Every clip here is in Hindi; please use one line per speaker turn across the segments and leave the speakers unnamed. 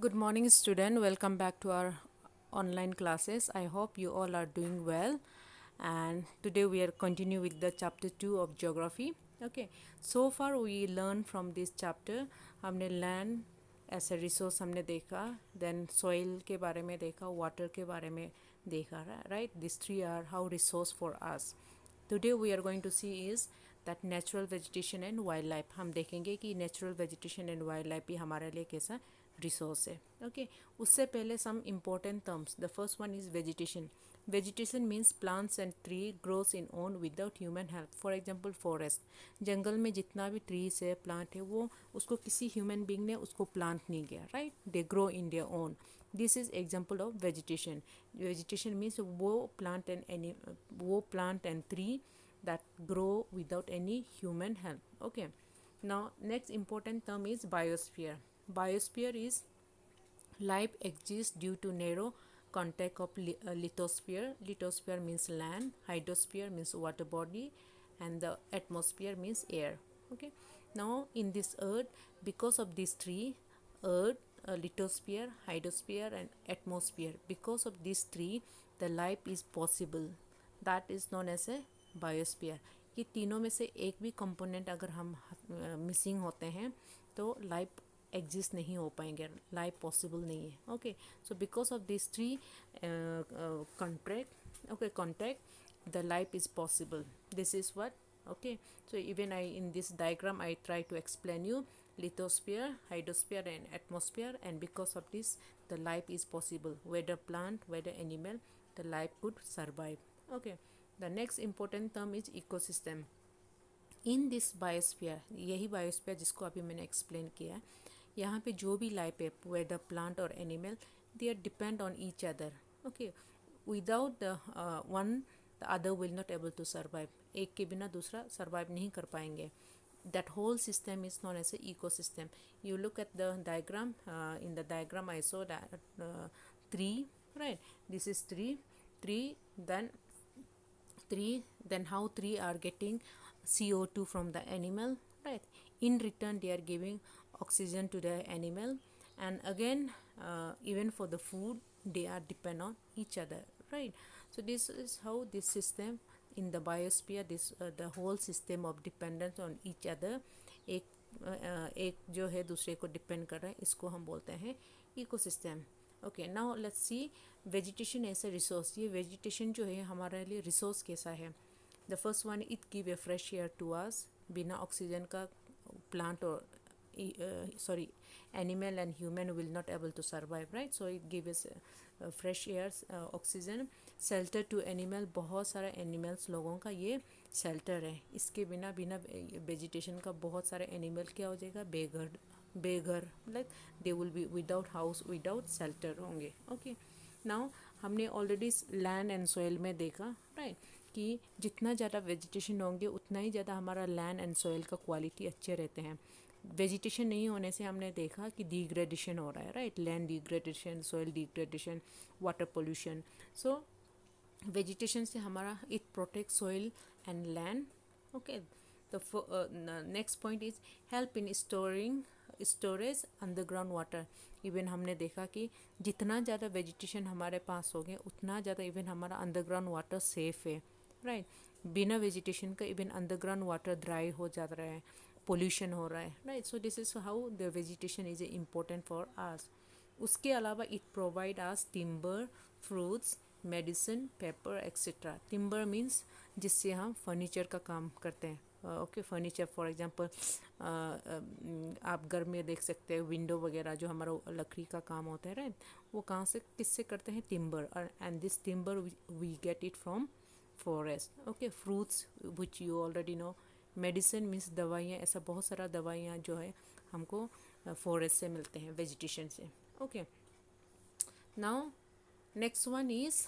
Good morning, student. Welcome back to our online classes. I hope you all are doing well. And today we are continue with the chapter 2 of geography. Okay. So far we learned from this chapter. हमने land as a resource हमने देखा, then soil के बारे में देखा, water के बारे में देखा, right? These three are how resource for us. Today we are going to see is that natural vegetation and wildlife. हम देखेंगे कि natural vegetation and wildlife भी हमारे लिए कैसा रिसोर्स है. ओके उससे पहले some important terms. The first one is vegetation. Vegetation means plants and tree grows in own without human help. For example forest, जंगल में जितना भी ट्रीज है, प्लांट है, वो उसको किसी ह्यूमन बींग ने उसको प्लांट नहीं किया, right? They grow in their own. This is example of vegetation. Vegetation means वो plant and tree that grow without any human help. Okay, now next important term is biosphere. Biosphere is life exists due to narrow contact of lithosphere. Lithosphere means land, hydrosphere means water body, and the atmosphere means air. Okay, now in this earth, because of these three, earth, lithosphere, hydrosphere and atmosphere, because of these three the life is possible. That is known as a biosphere. ये तीनों में से एक भी कंपोनेंट अगर हम मिसिंग होते हैं तो लाइफ एग्जिस्ट नहीं हो पाएंगे, लाइफ पॉसिबल नहीं है. Okay, so because of this three contract the life is possible. This is what. Okay, so even in this diagram I try to explain you lithosphere, hydrosphere and atmosphere, and because of this the life is possible, whether plant, whether animal, the life could survive. Okay, the next important term is ecosystem. In this biosphere, यही बायोस्फीयर जिसको अभी मैंने एक्सप्लेन किया, यहाँ पे जो भी लाइफ है, वेदर प्लांट और animal, they are depend on each other. Okay, without the one the other will not able to survive. एक के बिना दूसरा सर्वाइव नहीं कर पाएंगे. that whole system is known as a ecosystem. You look at the diagram. In the diagram I saw that tree, right? This is tree, then how tree are getting CO2 from the animal, right? In return they are giving oxygen to the animal, and again even for the food they are depend on each other, right? So this is how this system in the biosphere, this the whole system of dependence on each other, एक जो है दूसरे को डिपेंड कर रहा है, इसको हम बोलते हैं ecosystem. Okay, now let's see vegetation as a resource. ये वेजिटेशन जो है हमारे लिए रिसोर्स कैसा है. The first one, it give a fresh air to us. बिना ऑक्सीजन का प्लांट और animal and human will not able to survive, right? So it gives fresh air, oxygen. Shelter to animal, बहुत सारा animals लोगों का ये shelter है. इसके बिना vegetation का बहुत सारे animal क्या हो जाएगा, बेघर, like they will be without house, without shelter होंगे. Okay, now हमने already land and soil में देखा, right, कि जितना ज़्यादा वेजिटेशन होंगे उतना ही ज़्यादा हमारा लैंड एंड सॉइल का क्वालिटी अच्छे रहते हैं. वेजिटेशन नहीं होने से हमने देखा कि डिग्रेडेशन हो रहा है, right? Land degradation, soil degradation, water pollution. So vegetation से हमारा it protect soil and land. Okay, the next point is help in storage underground water. Even हमने देखा कि जितना ज़्यादा वेजिटेशन हमारे पास हो गए उतना ज़्यादा इवन हमारा अंडरग्राउंड वाटर सेफ है, राइट? बिना वेजिटेशन का इवन अंडरग्राउंड वाटर ड्राई हो जा रहा है, पोल्यूशन हो रहा है, right? So this is how the vegetation is important for us. उसके अलावा it provide us timber, fruits, medicine, paper etcetera. Timber means जिससे हम फर्नीचर का काम करते हैं. ओके, फर्नीचर फॉर एग्जांपल आप घर में देख सकते हैं विंडो वगैरह जो हमारा लकड़ी का काम होता है, राइट? वो कहाँ से किससे करते हैं, timber. And this timber we get it from forest. Okay, fruits which you already know. Medicine means दवाइयाँ, ऐसा बहुत सारा दवाइयाँ जो है हमको फॉरेस्ट से मिलते हैं, वेजिटेशन से. Okay, now next one is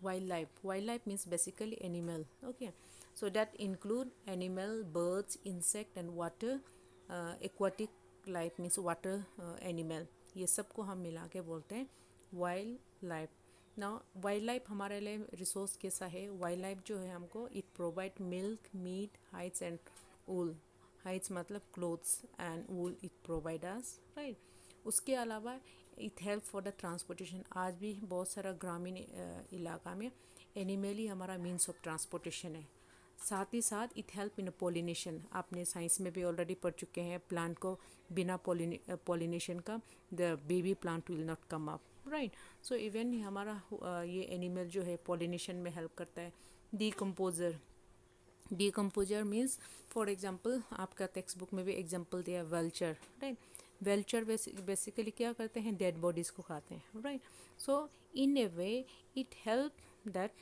wildlife. Wildlife means basically animal. Okay, so that include animal, birds, insect and water. Aquatic life means water animal. ये सब को हम मिला के बोलते हैं wild life. Now wild life हमारे लिए रिसोर्स कैसा है. वाइल्ड लाइफ जो है हमको it provide milk, meat, hides and wool. Hides मतलब clothes and wool it provide us, right? उसके अलावा it help for the transportation. आज भी बहुत सारा ग्रामीण इलाका में एनिमल ही हमारा मीन्स ऑफ ट्रांसपोर्टेशन है। साथ ही साथ इट हेल्प इन पोलिनेशन। आपने साइंस में भी ऑलरेडी पढ़ चुके हैं, प्लांट को बिना पोलिनेशन का the baby plant will not come up, right. So even हमारा ये एनिमल जो है पोलिनेशन में हेल्प करता है। Decomposer, decomposer means for example आपका टेक्स्ट बुक में भी एग्जांपल दिया वेल्चर, राइट। वेल्चर बेसिकली क्या करते हैं, डेड बॉडीज़ को खाते हैं, right. So in a way it help that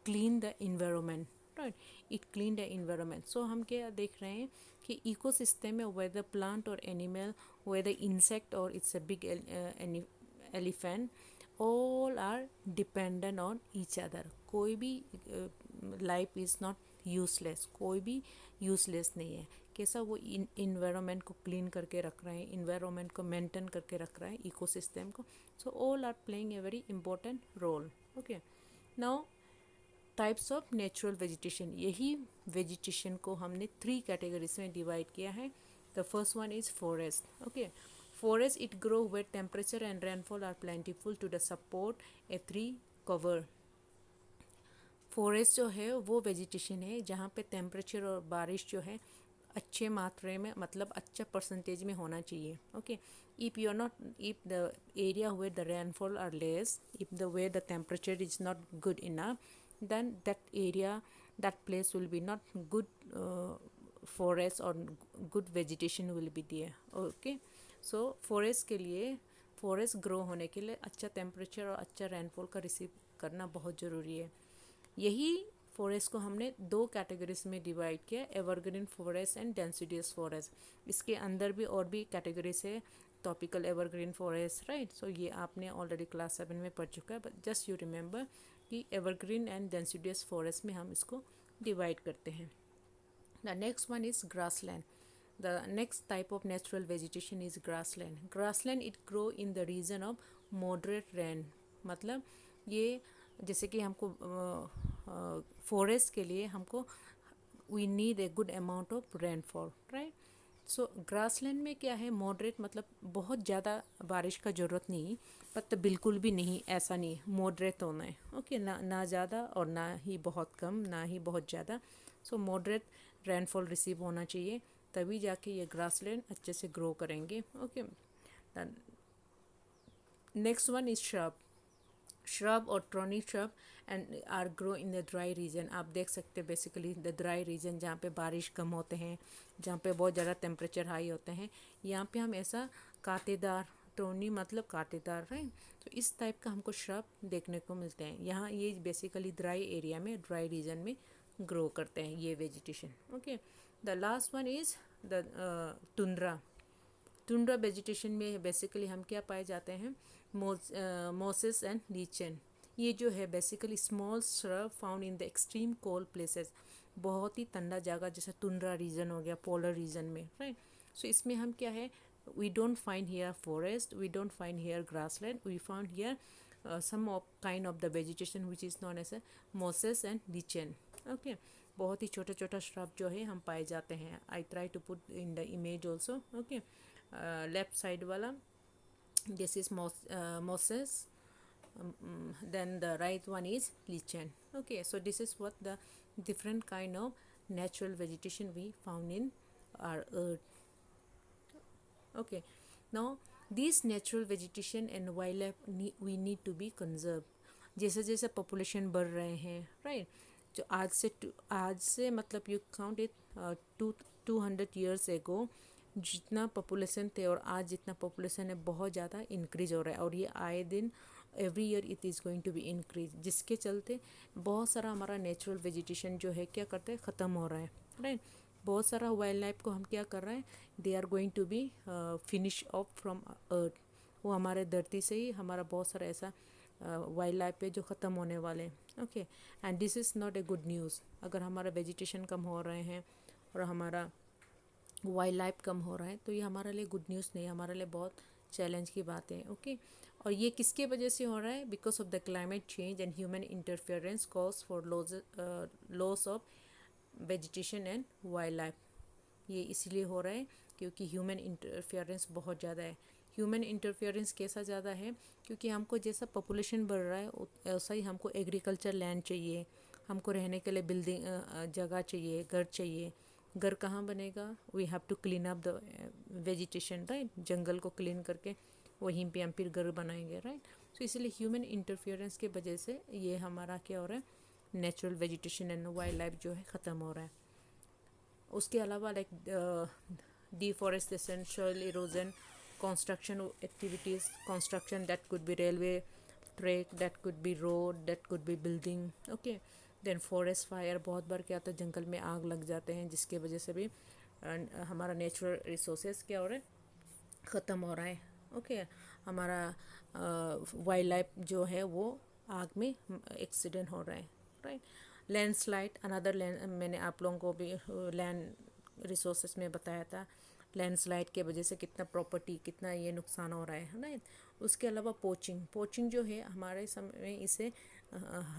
clean the environment, right. It clean the environment. So हम क्या देख रहे हैं कि इकोसिस्टम में वेदर प्लांट और एनिमल, वेदर इंसेक्ट और it's a big elephant, all are dependent on each other. कोई भी लाइफ इज़ नॉट यूजलेस, कोई भी यूजलेस नहीं है। कैसा, वो इन्वायरमेंट को क्लीन करके रख रहे हैं, इन्वायरमेंट को मेंटेन करके रख रहे हैं, इकोसिस्टम को। So all are playing a very important role. Okay, now types of natural vegetation. यही वेजिटेशन को हमने 3 कैटेगरीज में डिवाइड किया है। The first one is forest. Okay, forest it grow where temperature and rainfall are plentiful to the support a tree cover. Forest जो है वो वेजिटेशन है जहाँ पे टेम्परेचर और बारिश जो है अच्छे मात्रा में, मतलब अच्छा परसेंटेज में होना चाहिए। Okay, if you are not, if the area where the rainfall are less, if the where the temperature is not good enough, then that area, that place will be not good forest or good vegetation will be there. Okay, so forest के लिए, forest grow होने के लिए अच्छा टेम्परेचर और अच्छा रेनफॉल का रिसीव करना बहुत ज़रूरी है। यही फॉरेस्ट को हमने 2 कैटेगरीज में डिवाइड किया, evergreen forest and deciduous forest. इसके अंदर भी और भी कैटेगरीज है, topical evergreen forest, right. So ये आपने ऑलरेडी क्लास 7 में पढ़ चुका है, बट जस्ट यू रिमेंबर कि एवरग्रीन एंड डेंसिडियस फॉरेस्ट में हम इसको डिवाइड करते हैं। The next one is grassland. The next type of natural vegetation is grassland. Grassland it grow in the region of moderate rain. मतलब ये जैसे कि हमको फॉरेस्ट के लिए हमको we need a good amount of rainfall, right. So grassland में क्या है, मॉडरेट मतलब बहुत ज़्यादा बारिश का ज़रूरत नहीं, पर तो बिल्कुल भी नहीं, ऐसा नहीं, मॉडरेट होना है। ओके, ना ज़्यादा और ना ही बहुत कम, ना ही बहुत ज़्यादा। सो मॉडरेट रेनफॉल रिसीव होना चाहिए, तभी जाके ये ग्रासलैंड अच्छे से ग्रो करेंगे। Okay, next one is shrub. Shrub और thorny shrub and are grow in the dry region. आप देख सकते हैं बेसिकली द ड्राई रीजन, जहाँ पे बारिश कम होते हैं, जहाँ पे बहुत ज़्यादा टेम्परेचर हाई होते हैं, यहाँ पे हम ऐसा कांटेदार, ट्रॉनी मतलब कांटेदार, राइट। तो इस टाइप का हमको श्रब देखने को मिलते हैं यहाँ। ये बेसिकली ड्राई एरिया में, ड्राई रीजन में ग्रो करते हैं ये vegetation. Okay, the last one is the tundra. Tundra vegetation में बेसिकली हम क्या पाए जाते हैं, मोसेस एंड लीचन। ये जो है basically small shrub found in the extreme cold places. बहुत ही ठंडा जगह जैसे टुंड्रा रीजन हो गया, पोलर रीजन में, राइट। सो इसमें हम क्या है, we don't find here forest, we don't find here grassland, we found here some of kind of the vegetation which is known as a mosses and lichen. Okay, बहुत ही छोटा छोटा श्रब जो है हम पाए जाते हैं। I try to put in the image also. Okay, left side वाला, this is mosses, then the right one is lichen. Okay, so this is what the different kind of natural vegetation we found in our earth. Okay, now these natural vegetation and wildlife we need to be conserved. जैसे जैसे पॉपुलेशन बढ़ रहे हैं, राइट। जो आज से मतलब you count it 200 years ago जितना पॉपुलेशन थे और आज जितना पॉपुलेशन है बहुत ज़्यादा इंक्रीज हो रहा है, और ये आए दिन every year it is going to be increase, जिसके चलते बहुत सारा हमारा नेचुरल वेजिटेशन जो है क्या करते हैं, ख़त्म हो रहा है, राइट। बहुत सारा वाइल्ड लाइफ को हम क्या कर रहे हैं, they are going to be finish off from earth. वो हमारे धरती से ही हमारा बहुत सारा ऐसा वाइल्ड लाइफ है जो ख़त्म होने वाले हैं। Okay, and this is not a good news. अगर हमारा वेजिटेशन कम हो रहे हैं और हमारा वाइल्ड लाइफ कम हो रहा है तो ये हमारे लिए गुड न्यूज़ नहीं, हमारे लिए बहुत चैलेंज की बात है। ओके, और ये किसके वजह से हो रहा है, because of the climate change and human interference cause for loss of vegetation and wild life. ये इसलिए हो रहा है क्योंकि ह्यूमन इंटरफेरेंस बहुत ज़्यादा है। ह्यूमन इंटरफेरेंस कैसा ज़्यादा है, क्योंकि हमको जैसा पॉपुलेशन बढ़ रहा है वैसा ही हमको एग्रीकल्चर लैंड चाहिए, हमको रहने के लिए बिल्डिंग जगह चाहिए, घर चाहिए। घर कहाँ बनेगा? We have to clean up the vegetation, right. जंगल को क्लीन करके वहीं पे हम फिर घर बनाएंगे, राइट। सो इसलिए ह्यूमन इंटरफेरेंस के वजह से ये हमारा क्या हो रहा है, natural vegetation and wild life जो है ख़त्म हो रहा है। उसके अलावा like deforestation, soil erosion, construction activities, construction that could be railway track, that could be road, that could be building, okay. then forest fire, बहुत बार क्या होता है जंगल में आग लग जाते हैं, जिसके वजह से भी हमारा नेचुरल रिसोर्सेज क्या हो रहा है, ख़त्म हो रहा है, ओके। हमारा वाइल्ड लाइफ जो है वो आग में एक्सीडेंट हो रहा है, राइट। लैंडस्लाइड अनदर लैंड, मैंने आप लोगों को भी लैंड रिसोर्सेज में बताया था, लैंडस्लाइड के वजह से कितना प्रॉपर्टी, कितना ये नुकसान हो रहा है, राइट। उसके अलावा पोचिंग जो है हमारे समय में इसे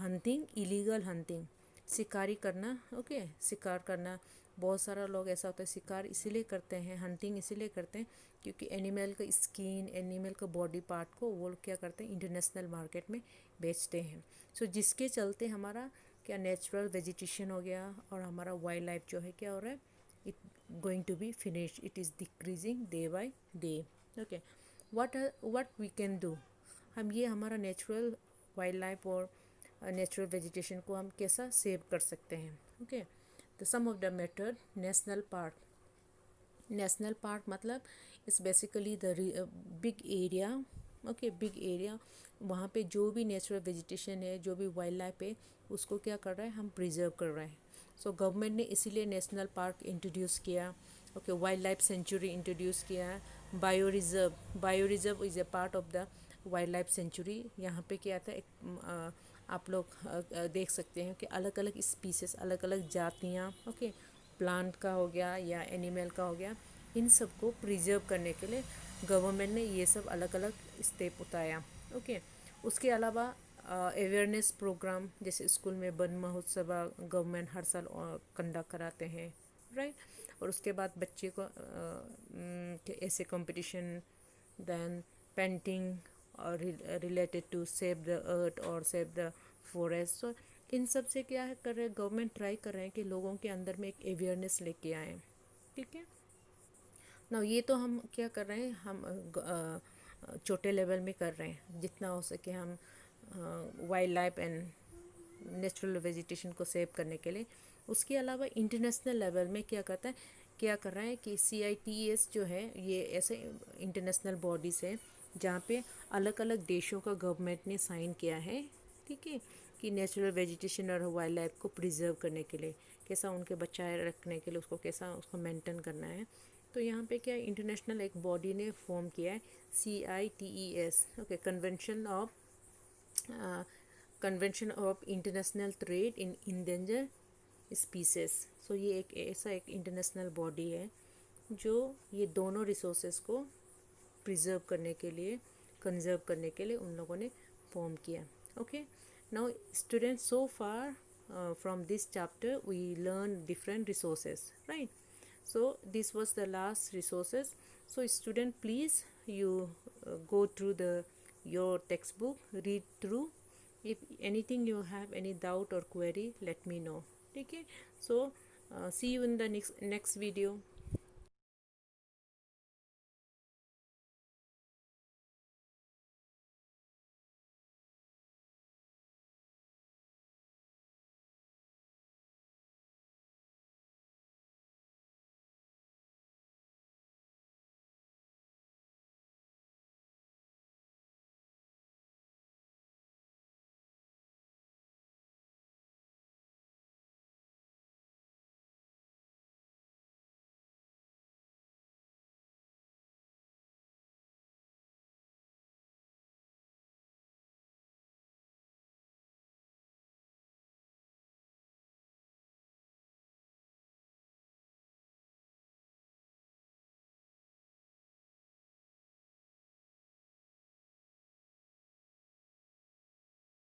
हंटिंग, इलीगल हंटिंग, शिकारी करना, ओके, शिकार करना। बहुत सारा लोग ऐसा होता है शिकार इसीलिए करते हैं, हंटिंग इसीलिए करते हैं क्योंकि एनिमल का स्किन, एनिमल का बॉडी पार्ट को वो क्या करते हैं, इंटरनेशनल मार्केट में बेचते हैं। सो जिसके चलते हमारा क्या नेचुरल वेजिटेशन हो गया और हमारा वाइल्ड लाइफ जो है क्या हो रहा है, it going to be finish, it is decreasing day by day, okay. What we can do, हम ये हमारा नेचुरल वाइल्ड लाइफ और नेचुरल वेजिटेशन को हम कैसा सेव कर सकते हैं, okay. The some of the method, national park मतलब it's basically the big area, okay, big area. वहाँ पे जो भी नेचुरल वेजिटेशन है, जो भी वाइल्ड लाइफ है, उसको क्या कर रहा है, हम प्रिजर्व कर रहे हैं। सो गवर्नमेंट ने इसीलिए नेशनल पार्क इंट्रोड्यूस किया, okay, wild life sanctuary introduce किया, bio reserve is a part of the wild life sanctuary. यहाँ पे क्या आता है, आप लोग देख सकते हैं कि अलग अलग स्पीसीज, अलग अलग जातियाँ, ओके, प्लांट का हो गया या एनिमल का हो गया, इन सब को प्रिजर्व करने के लिए गवर्नमेंट ने ये सब अलग अलग स्टेप उठाया, ओके। उसके अलावा अवेयरनेस प्रोग्राम, जैसे स्कूल में वन महोत्सव गवर्नमेंट हर साल कंडक्ट कराते हैं, राइट। और उसके बाद बच्चे को ऐसे कंपटीशन, देन पेंटिंग और related to save the earth और सेव द फॉरेस्ट। सो इन सब से क्या है कर रहे हैं, गवर्नमेंट ट्राई कर रहे हैं कि लोगों के अंदर में एक अवेयरनेस लेके आए, ठीक है ना। ये तो हम क्या कर रहे हैं, हम छोटे लेवल में कर रहे हैं, जितना हो सके हम wild life and natural vegetation को सेव करने के लिए। उसके अलावा इंटरनेशनल लेवल में क्या करता है, क्या कर रहा है कि CITES जो है, ये ऐसे इंटरनेशनल बॉडीज़ है जहाँ पे अलग अलग देशों का गवर्नमेंट ने साइन किया है, ठीक है, कि नेचुरल वेजिटेशन और वाइल्ड लाइफ को प्रिजर्व करने के लिए कैसा उनके बचाए रखने के लिए उसको कैसा उसको मेंटेन करना है। तो यहाँ पे क्या इंटरनेशनल एक बॉडी ने फॉर्म किया है, CITES, okay, convention of international trade in endangered species. So ये एक ऐसा एक इंटरनेशनल बॉडी है जो ये दोनों रिसोर्सेज को प्रिजर्व करने के लिए, कंजर्व करने के लिए उन लोगों ने फॉर्म किया, okay. Now students, so far from this chapter we learn different resources, right? So this was the last resources. So student, please you go through your textbook, read through. If anything you have any doubt or query, let me know, okay? So see you in the next video.